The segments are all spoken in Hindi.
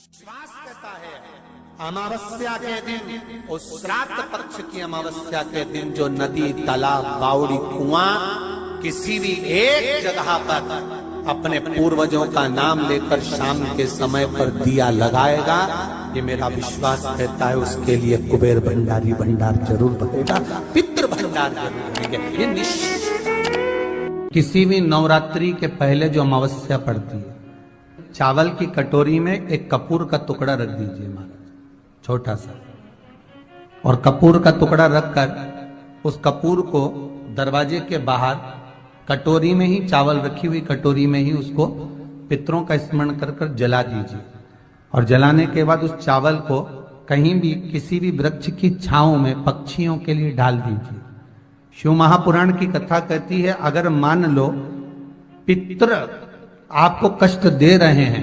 विश्वास कहता है अमावस्या के दिन, उस श्राद्ध पक्ष की अमावस्या के दिन जो नदी, तालाब, बावड़ी, कुआं किसी भी एक जगह पर अपने पूर्वजों का नाम लेकर शाम के समय पर दिया लगाएगा, ये मेरा विश्वास कहता है उसके लिए कुबेर भंडारी भंडार जरूर बनेगा, पितृ भंडार जरूर बनेंगे। ये निश्चित। किसी भी नवरात्रि के पहले जो अमावस्या पड़ती है, चावल की कटोरी में एक कपूर का टुकड़ा रख दीजिए महाराज, छोटा सा, और कपूर का टुकड़ा रखकर उस कपूर को दरवाजे के बाहर कटोरी में ही, चावल रखी हुई कटोरी में ही उसको पितरों का स्मरण कर कर जला दीजिए। और जलाने के बाद उस चावल को कहीं भी किसी भी वृक्ष की छांव में पक्षियों के लिए डाल दीजिए। शिव महापुराण की कथा कहती है, अगर मान लो पितृ आपको कष्ट दे रहे हैं,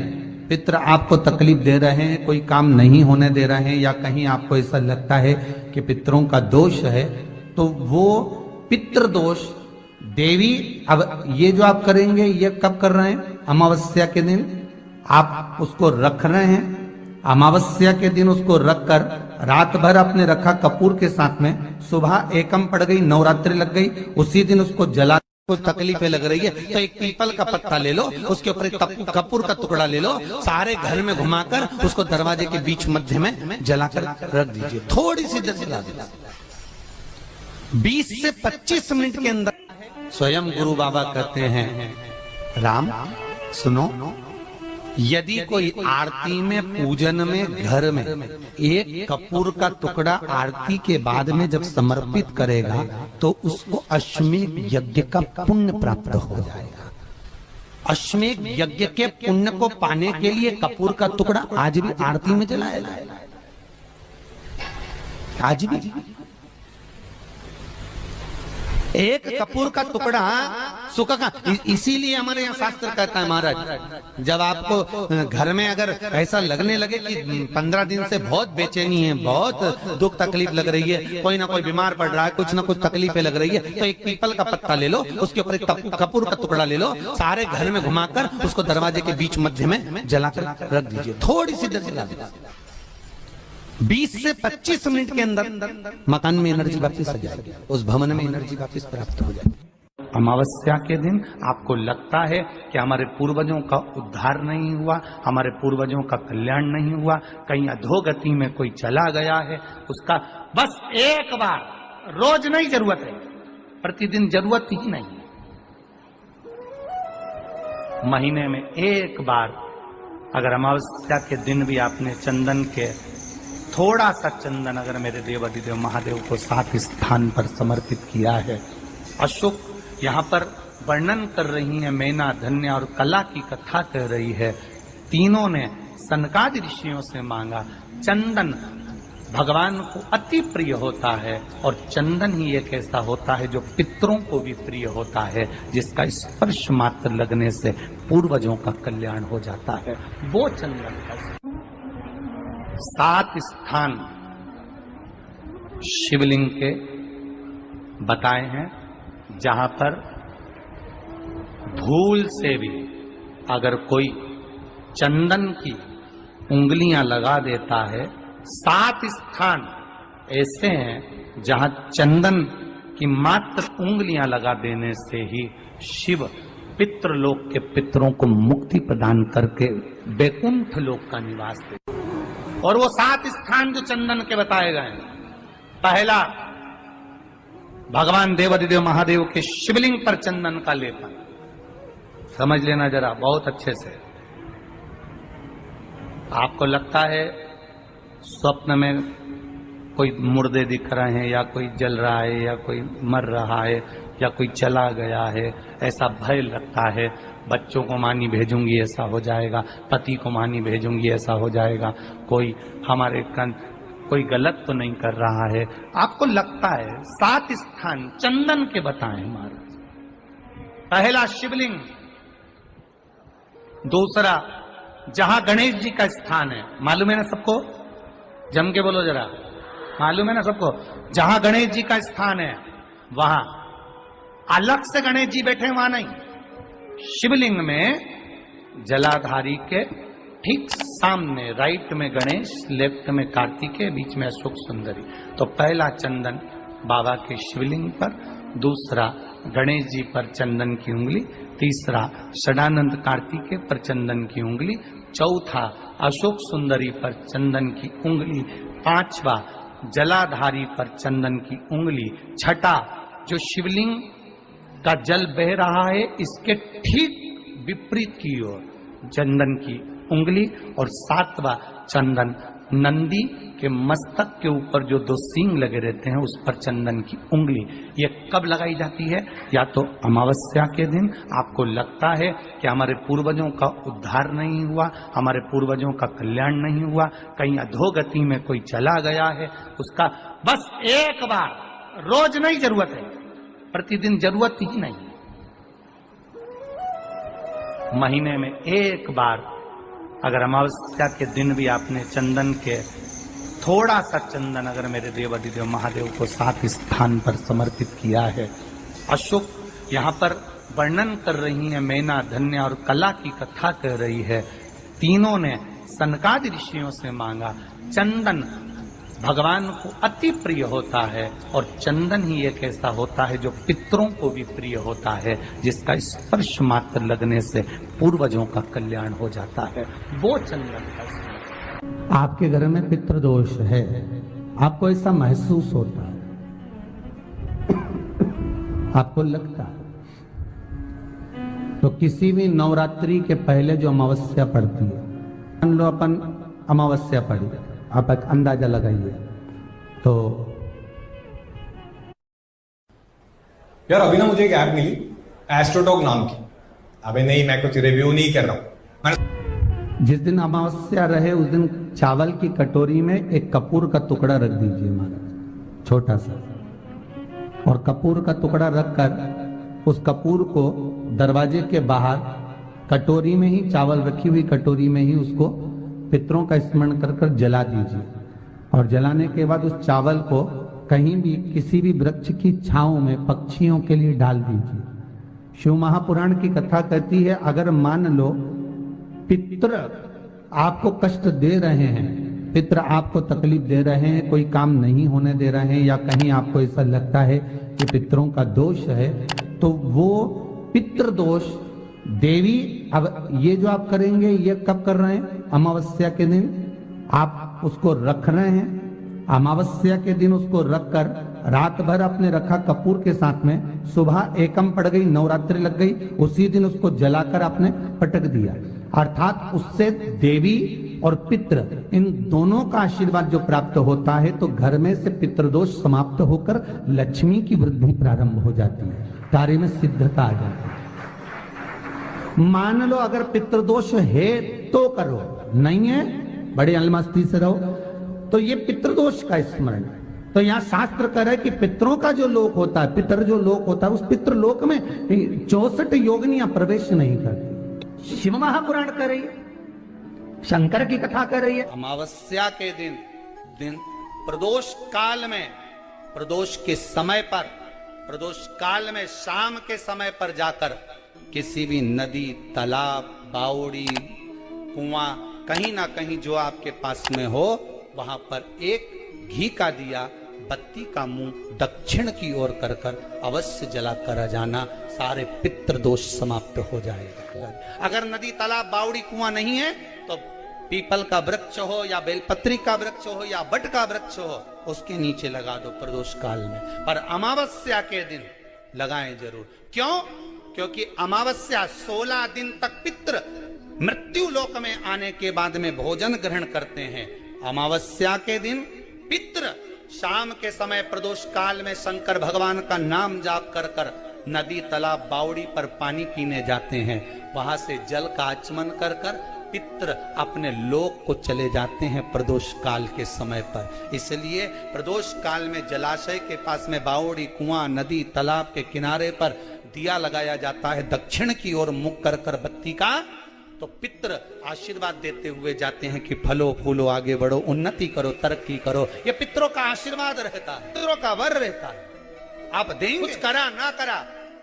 पितृ आपको तकलीफ दे रहे हैं, कोई काम नहीं होने दे रहे हैं, या कहीं आपको ऐसा लगता है कि पितरों का दोष है, तो वो पितृ दोष देवी, अब ये जो आप करेंगे ये कब कर रहे हैं? अमावस्या के दिन आप उसको रख रहे हैं। अमावस्या के दिन उसको रखकर रात भर आपने रखा कपूर के साथ में, सुबह एकम पड़ गई, नवरात्रि लग गई, उसी दिन उसको जला, कोई तकलीफें लग रही है तो एक पीपल का पत्ता ले लो, उसके ऊपर एक कपूर का टुकड़ा ले लो, सारे घर में घुमाकर उसको दरवाजे के बीच मध्य में जलाकर रख दीजिए, थोड़ी सी देर जला दीजिए। 20 से 25 मिनट के अंदर स्वयं गुरु बाबा कहते हैं, राम सुनो, यदि कोई आरती में, पूजन में, घर में एक कपूर का टुकड़ा आरती के बाद में जब समर्पित करेगा तो उसको अश्वमेध यज्ञ का पुण्य प्राप्त हो जाएगा। अश्वमेध यज्ञ के पुण्य को पाने के लिए कपूर का टुकड़ा आज भी आरती में जलाया जाएगा, आज भी। एक कपूर का टुकड़ा सुखा का, इसीलिए हमारे यहाँ शास्त्र कहता है महाराज, जब आपको घर में अगर ऐसा लगने लगे कि 15 दिन से बहुत बेचैनी है, बहुत दुख तकलीफ लग रही है, कोई ना कोई बीमार पड़ रहा है, कुछ ना कुछ तकलीफें लग रही है, तो एक पीपल का पत्ता ले लो, उसके ऊपर एक कपूर का टुकड़ा ले लो, सारे घर में घुमाकर उसको दरवाजे के बीच मध्य में जलाकर रख दीजिए, थोड़ी सी देर जला दीजिए। 20 से 25 मिनट के अंदर मकान में एनर्जी वापस आ जाएगी, उस भवन में एनर्जी वापस प्राप्त हो जाएगी। अमावस्या के दिन आपको लगता है कि हमारे पूर्वजों का उद्धार नहीं हुआ, हमारे पूर्वजों का कल्याण नहीं हुआ, कहीं अधोगति में कोई चला गया है, उसका बस एक बार, रोज नहीं जरूरत है, प्रतिदिन जरूरत ही नहीं, महीने में एक बार अगर अमावस्या के दिन भी आपने चंदन के, थोड़ा सा चंदन अगर मेरे देव अधिदेव महादेव को 7 स्थान पर समर्पित किया है। अशोक यहाँ पर वर्णन कर रही है, मैना, धन्य और कला की कथा कह रही है। तीनों ने सनकादि ऋषियों से मांगा। चंदन भगवान को अति प्रिय होता है, और चंदन ही एक ऐसा होता है जो पितरों को भी प्रिय होता है, जिसका स्पर्श मात्र लगने से पूर्वजों का कल्याण हो जाता है। वो चंदन का 7 स्थान शिवलिंग के बताए हैं, जहां पर भूल से भी अगर कोई चंदन की उंगलियां लगा देता है, 7 स्थान ऐसे हैं जहां चंदन की मात्र उंगलियां लगा देने से ही शिव पितृलोक के पितरों को मुक्ति प्रदान करके वैकुंठ लोक का निवास देते। और वो 7 स्थान जो चंदन के बताए गए, पहला भगवान देवाधिदेव महादेव के शिवलिंग पर चंदन का लेपन, समझ लेना जरा बहुत अच्छे से। आपको लगता है स्वप्न में कोई मुर्दे दिख रहे हैं, या कोई जल रहा है, या कोई मर रहा है, या कोई चला गया है, ऐसा भय लगता है, बच्चों को मानी भेजूंगी ऐसा हो जाएगा, पति को मानी भेजूंगी ऐसा हो जाएगा, कोई हमारे कोई गलत तो नहीं कर रहा है, आपको लगता है। 7 स्थान चंदन के बताएं महाराज। पहला शिवलिंग, दूसरा जहां गणेश जी का स्थान है, मालूम है ना सबको, जम के बोलो जरा, मालूम है ना सबको, जहां गणेश जी का स्थान है वहां अलग से गणेश जी बैठे, वहां नहीं, शिवलिंग में जलाधारी के ठीक सामने राइट में गणेश, लेफ्ट में कार्तिकेय, बीच में अशोक सुंदरी। तो पहला चंदन बाबा के शिवलिंग पर, दूसरा गणेश जी पर चंदन की उंगली, तीसरा षडानंद कार्तिकेय पर चंदन की उंगली, चौथा अशोक सुंदरी पर चंदन की उंगली, पांचवा जलाधारी पर चंदन की उंगली, छठा जो शिवलिंग का जल बह रहा है इसके ठीक विपरीत की ओर चंदन की उंगली, और सातवां चंदन नंदी के मस्तक के ऊपर जो दो सींग लगे रहते हैं उस पर चंदन की उंगली। ये कब लगाई जाती है? या तो अमावस्या के दिन आपको लगता है कि हमारे पूर्वजों का उद्धार नहीं हुआ, हमारे पूर्वजों का कल्याण नहीं हुआ, कहीं अधोगति में कोई चला गया है, उसका बस एक बार, रोज नहीं जरूरत है, प्रतिदिन जरूरत ही नहीं, महीने में एक बार अगर अमावस्या के दिन भी आपने चंदन के थोड़ा सा चंदन अगर मेरे देव अधिदेव महादेव को सात स्थान पर समर्पित किया है। अशोक यहाँ पर वर्णन कर रही है, मैना, धन्य और कला की कथा कर रही है। तीनों ने सनकादि ऋषियों से मांगा। चंदन भगवान को अति प्रिय होता है और चंदन ही एक ऐसा होता है जो पितरों को भी प्रिय होता है, जिसका स्पर्श मात्र लगने से पूर्वजों का कल्याण हो जाता है, वो चंदन है। आपके घर में पितृदोष है, आपको ऐसा महसूस होता है, आपको लगता है, तो किसी भी नवरात्रि के पहले जो अमावस्या पड़ती है, मान लो अपन अमावस्या पड़ी, आप एक अंदाजा लगाइए। तो यार अभी ना मुझे एक ऐप मिली एस्ट्रोटॉक नाम की। अबे नहीं, मैं कुछ रिव्यू नहीं कर रहा हूं। जिस दिन अमावस्या रहे उस दिन चावल की कटोरी में एक कपूर का टुकड़ा रख दीजिए महाराज, छोटा सा, और कपूर का टुकड़ा रखकर उस कपूर को दरवाजे के बाहर कटोरी में ही, चावल रखी हुई कटोरी में ही उसको पितरों का स्मरण कर कर जला दीजिए। और जलाने के बाद उस चावल को कहीं भी किसी भी वृक्ष की छांव में पक्षियों के लिए डाल दीजिए। शिव महापुराण की कथा कहती है, अगर मान लो पितृ आपको कष्ट दे रहे हैं, पितृ आपको तकलीफ दे रहे हैं, कोई काम नहीं होने दे रहे हैं, या कहीं आपको ऐसा लगता है कि पितरों का दोष है, तो वो पितृदोष देवी, अब ये जो आप करेंगे ये कब कर रहे हैं? अमावस्या के दिन आप उसको रख रहे हैं। अमावस्या के दिन उसको रखकर रात भर अपने रखा कपूर के साथ में, सुबह एकम पड़ गई, नवरात्रि लग गई, उसी दिन उसको जलाकर आपने पटक दिया। अर्थात उससे देवी और पितृ इन दोनों का आशीर्वाद जो प्राप्त होता है, तो घर में से पितृदोष समाप्त होकर लक्ष्मी की वृद्धि प्रारंभ हो जाती है, कार्य में सिद्धता आ जाती है। मान लो अगर पितृदोष है तो करो, नहीं है बड़ी अलमस्ती से रहो, तो ये पितृदोष का स्मरण। तो यहाँ शास्त्र कह रहा है कि पितरों का जो लोक होता है, पितर जो लोक होता है, उस पितृलोक में 64 योगिनियां प्रवेश नहीं करती। शिव महापुराण कह रही है, शंकर की कथा कर रही है। अमावस्या के दिन प्रदोष काल में, प्रदोष के समय पर, प्रदोष काल में शाम के समय पर जाकर किसी भी नदी, तालाब, बावड़ी, कुआं, कहीं ना कहीं जो आपके पास में हो, वहां पर एक घी का दिया, बत्ती का मुंह दक्षिण की ओर कर कर अवश्य जला कर जाना, सारे पितृदोष समाप्त हो जाएगा। अगर नदी, तालाब, बावड़ी, कुआं नहीं है तो पीपल का वृक्ष हो या बेलपत्री का वृक्ष हो या बट का वृक्ष हो, उसके नीचे लगा दो प्रदोष काल में। पर अमावस्या के दिन लगाएं जरूर। क्यों? क्योंकि अमावस्या 16 दिन तक पितृ मृत्यु लोक में आने के बाद में भोजन ग्रहण करते हैं। अमावस्या के दिन पितृ शाम के समय प्रदोष काल में शंकर भगवान का नाम जाप कर कर नदी, तालाब, बावड़ी पर पानी पीने जाते हैं। वहां से जल का आचमन कर कर पितृ अपने लोक को चले जाते हैं प्रदोष काल के समय पर। इसलिए प्रदोष काल में जलाशय के पास में बावड़ी, कुआं, नदी, तालाब के किनारे पर दिया लगाया जाता है, दक्षिण की ओर मुख कर कर बत्ती का, तो पितृ आशीर्वाद देते हुए जाते हैं कि फलो फूलो, आगे बढ़ो, उन्नति करो, तरक्की करो। ये पितरों का आशीर्वाद रहता है, पितरों का वर रहता है। आप देंगे, कुछ करा ना करा,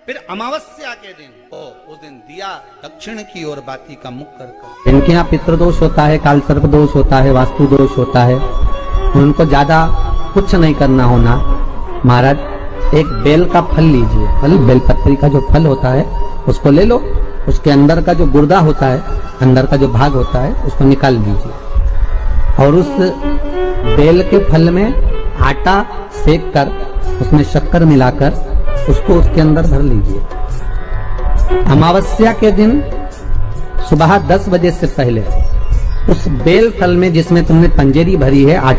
फिर अमावस्या के दिन उस दिन दिया दक्षिण की ओर बाती का मुख कर इनके यहाँ पितृदोष होता है, काल सर्प दोष होता है, वास्तु दोष होता है, उनको ज्यादा कुछ नहीं करना होना। महाराज एक बेल का फल लीजिए, फल बेलपत्री का जो फल होता है उसको ले लो, उसके अंदर का जो गुर्दा होता है, अंदर का जो भाग होता है उसको निकाल दीजिए और उस बेल के फल में आटा सेक कर उसमें शक्कर मिलाकर उसको उसके अंदर भर लीजिए। अमावस्या के दिन सुबह 10 बजे से पहले उस बेल फल में जिसमें तुमने पंजेरी भरी है आटा